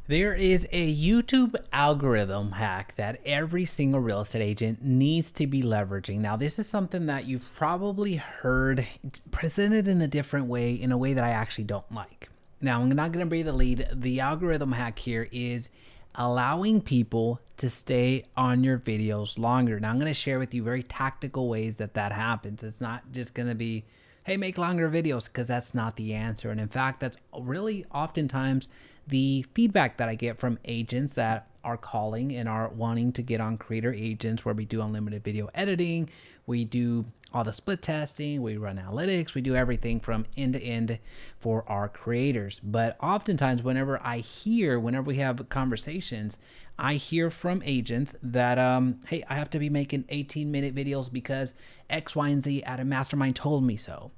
There is a YouTube algorithm hack that every single real estate agent needs to be leveraging. Now, this is something that you've probably heard presented in a different way, in a way that I actually don't like. Now, I'm not going to be the lead. The algorithm hack here is allowing people to stay on your videos longer. Now, I'm going to share with you very tactical ways that that happens. It's not just going to be, hey, make longer videos, because that's not the answer. And in fact, that's really oftentimes the feedback that I get from agents that are calling and are wanting to get on Creator Agents, where we do unlimited video editing, we do all the split testing, we run analytics, we do everything from end to end for our creators. But oftentimes whenever we have conversations, I hear from agents that, hey, I have to be making 18-minute videos because X, Y, and Z at a mastermind told me so,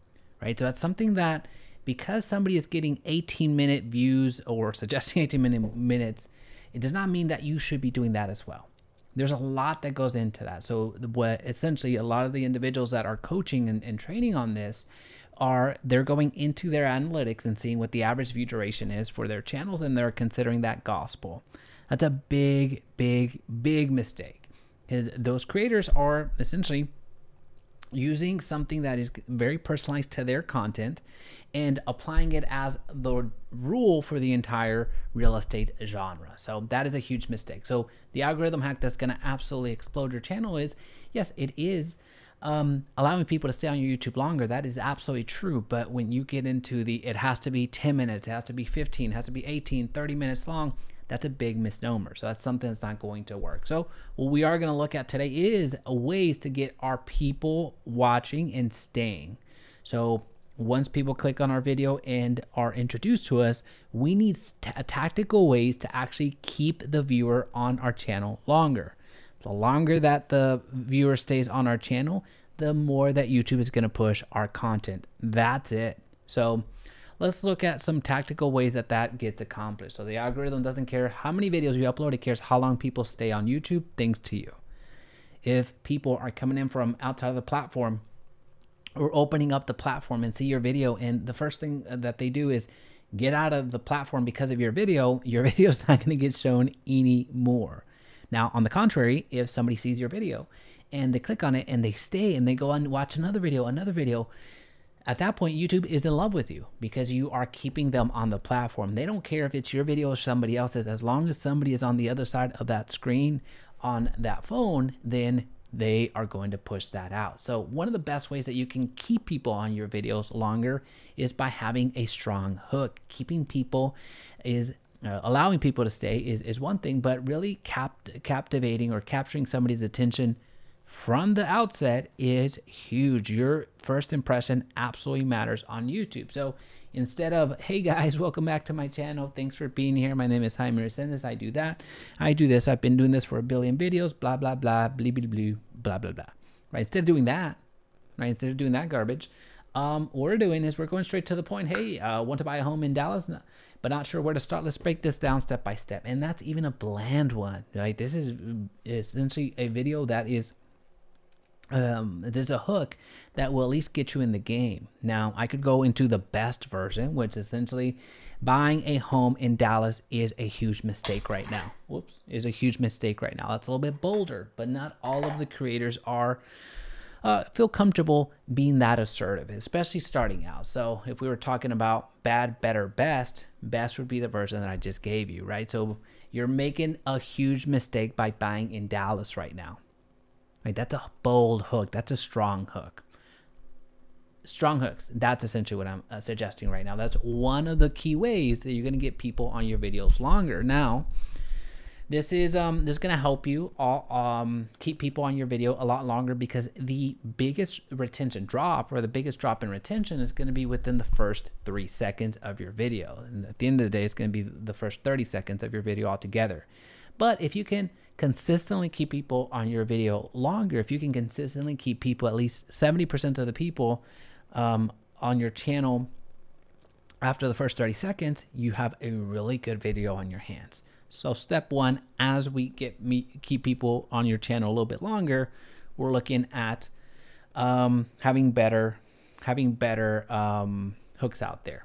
right? So that's something that, because somebody is getting 18-minute views or suggesting 18 minutes, it does not mean that you should be doing that as well. There's a lot that goes into that. So what essentially a lot of the individuals that are coaching and training on this they're going into their analytics and seeing what the average view duration is for their channels, and they're considering that gospel. That's a big, big, big mistake, because those creators are essentially using something that is very personalized to their content and applying it as the rule for the entire real estate genre. So that is a huge mistake. So the algorithm hack that's going to absolutely explode your channel is, yes, it is allowing people to stay on your YouTube longer. That is absolutely true. But when you get into it has to be 10 minutes, it has to be 15, it has to be 18, 30 minutes long, that's a big misnomer. So that's something that's not going to work. So what we are going to look at today is ways to get our people watching and staying. So once people click on our video and are introduced to us, we need tactical ways to actually keep the viewer on our channel longer. The longer that the viewer stays on our channel, the more that YouTube is going to push our content. That's it. So let's look at some tactical ways that gets accomplished. So the algorithm doesn't care how many videos you upload, it cares how long people stay on YouTube, thanks to you. If people are coming in from outside of the platform or opening up the platform and see your video, and the first thing that they do is get out of the platform because of your video is not going to get shown anymore. Now, on the contrary, if somebody sees your video and they click on it and they stay and they go on and watch another video, at that point, YouTube is in love with you because you are keeping them on the platform. They don't care if it's your video or somebody else's. As long as somebody is on the other side of that screen on that phone, then they are going to push that out. So one of the best ways that you can keep people on your videos longer is by having a strong hook. Keeping people is allowing people to stay is one thing, but really captivating or capturing somebody's attention from the outset is huge. Your first impression absolutely matters on YouTube. So instead of, hey guys, welcome back to my channel, thanks for being here, my name is Jaime Resendiz, I do that, I do this, I've been doing this for a billion videos, blah, blah, blah, blah, blah, blah, blah, blah, blah. Right? Instead of doing that, instead of doing that garbage, what we're doing is we're going straight to the point. Hey, want to buy a home in Dallas, but not sure where to start? Let's break this down step by step. And that's even a bland one, right? This is essentially a video that is there's a hook that will at least get you in the game. Now, I could go into the best version, which essentially buying a home in Dallas is a huge mistake right now. Is a huge mistake right now. That's a little bit bolder, but not all of the creators feel comfortable being that assertive, especially starting out. So if we were talking about bad, better, best would be the version that I just gave you, right? So you're making a huge mistake by buying in Dallas right now. Right, that's a bold hook. That's a strong hook. Strong hooks. That's essentially what I'm suggesting right now. That's one of the key ways that you're going to get people on your videos longer. Now, this is going to help you keep people on your video a lot longer, because the biggest retention drop, or the biggest drop in retention, is going to be within the first 3 seconds of your video. And at the end of the day, it's going to be the first 30 seconds of your video altogether. But if you can consistently keep people on your video longer, if you can consistently keep people, at least 70% of the people on your channel after the first 30 seconds, you have a really good video on your hands. So step one, as we keep people on your channel a little bit longer, we're looking at having better hooks out there.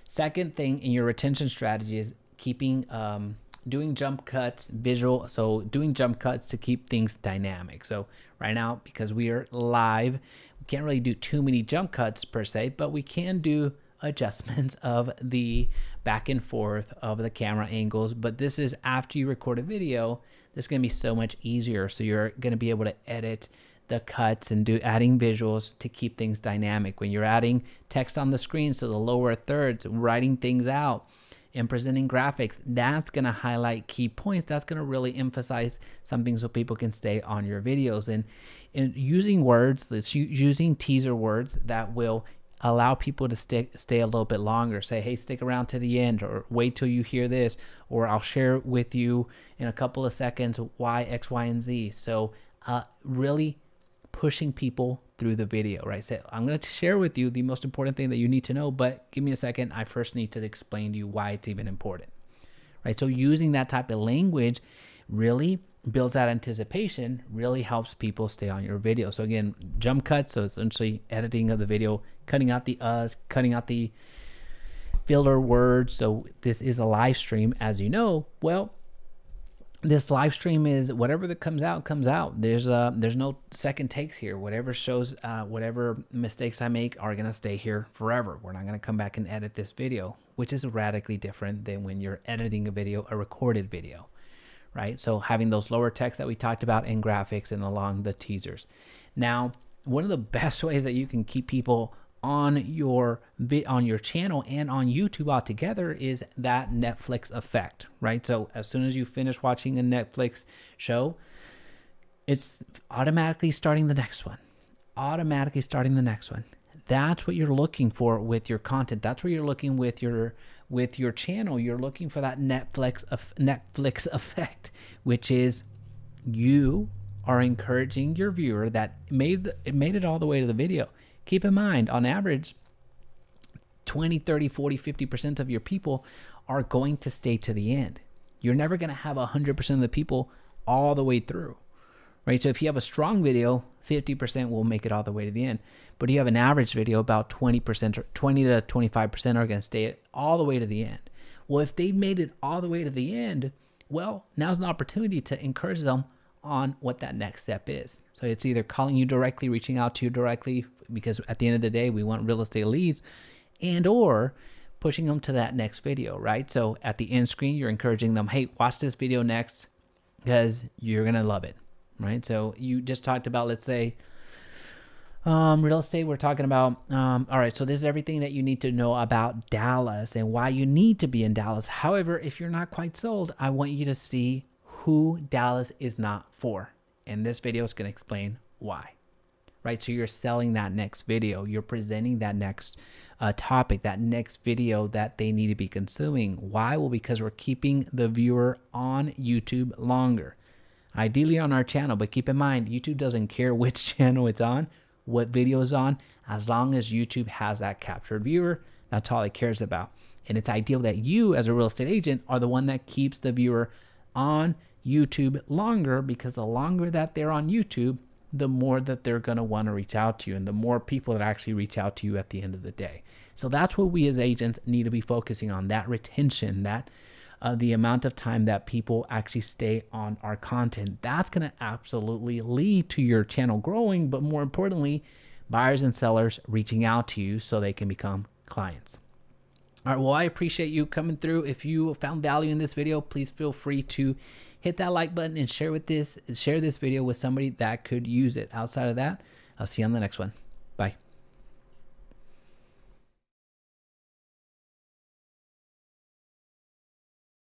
Second thing in your retention strategy is keeping doing jump cuts, visual. So doing jump cuts to keep things dynamic. So right now, because we are live, we can't really do too many jump cuts per se, but we can do adjustments of the back and forth of the camera angles. But this is after you record a video. This is going to be so much easier. So you're going to be able to edit the cuts and adding visuals to keep things dynamic. When you're adding text on the screen, so the lower thirds, writing things out and presenting graphics, that's going to highlight key points. That's going to really emphasize something so people can stay on your videos. And using words, using teaser words that will allow people to stay a little bit longer. Say, hey, stick around to the end, or wait till you hear this, or I'll share with you in a couple of seconds why X, Y, and Z. So really pushing people through the video, right? So I'm going to share with you the most important thing that you need to know, but give me a second. I first need to explain to you why it's even important, right? So using that type of language really builds that anticipation, really helps people stay on your video. So again, jump cuts, so essentially editing of the video, cutting out the uhs, cutting out the filler words. So this is a live stream, as you know. Well, this live stream is whatever that comes out, comes out. There's no second takes here. Whatever shows, whatever mistakes I make are going to stay here forever. We're not going to come back and edit this video, which is radically different than when you're editing a video, a recorded video, right? So having those lower text that we talked about in graphics and along the teasers. Now, one of the best ways that you can keep people on your channel and on YouTube altogether is that Netflix effect, right? So as soon as you finish watching a Netflix show, it's automatically starting the next one. That's what you're looking for with your content. That's what you're looking with your channel. You're looking for that Netflix effect, which is you are encouraging your viewer that made it all the way to the video. Keep in mind, on average, 20, 30, 40, 50% of your people are going to stay to the end. You're never going to have 100% of the people all the way through, right? So if you have a strong video, 50% will make it all the way to the end. But you have an average video, about 20% or 20 to 25% are going to stay all the way to the end. Well, if they made it all the way to the end, well, now's an opportunity to encourage them on what that next step is. So it's either calling you directly, reaching out to you directly, because at the end of the day, we want real estate leads, and or pushing them to that next video, right? So at the end screen, you're encouraging them, hey, watch this video next because you're going to love it, right? So you just talked about, let's say, real estate. We're talking about, all right, so this is everything that you need to know about Dallas and why you need to be in Dallas. However, if you're not quite sold, I want you to see who Dallas is not for. And this video is going to explain why, right? So you're selling that next video. You're presenting that next topic, that next video that they need to be consuming. Why? Well, because we're keeping the viewer on YouTube longer. Ideally on our channel, but keep in mind, YouTube doesn't care which channel it's on, what video is on, as long as YouTube has that captured viewer. That's all it cares about. And it's ideal that you, as a real estate agent, are the one that keeps the viewer on YouTube longer, because the longer that they're on YouTube, the more that they're going to want to reach out to you, and the more people that actually reach out to you at the end of the day. So that's what we as agents need to be focusing on, that retention, that the amount of time that people actually stay on our content. That's going to absolutely lead to your channel growing, but more importantly, buyers and sellers reaching out to you so they can become clients. All right, well, I appreciate you coming through. If you found value in this video, please feel free to hit that like button and share this video with somebody that could use it. Outside of that, I'll see you on the next one. Bye.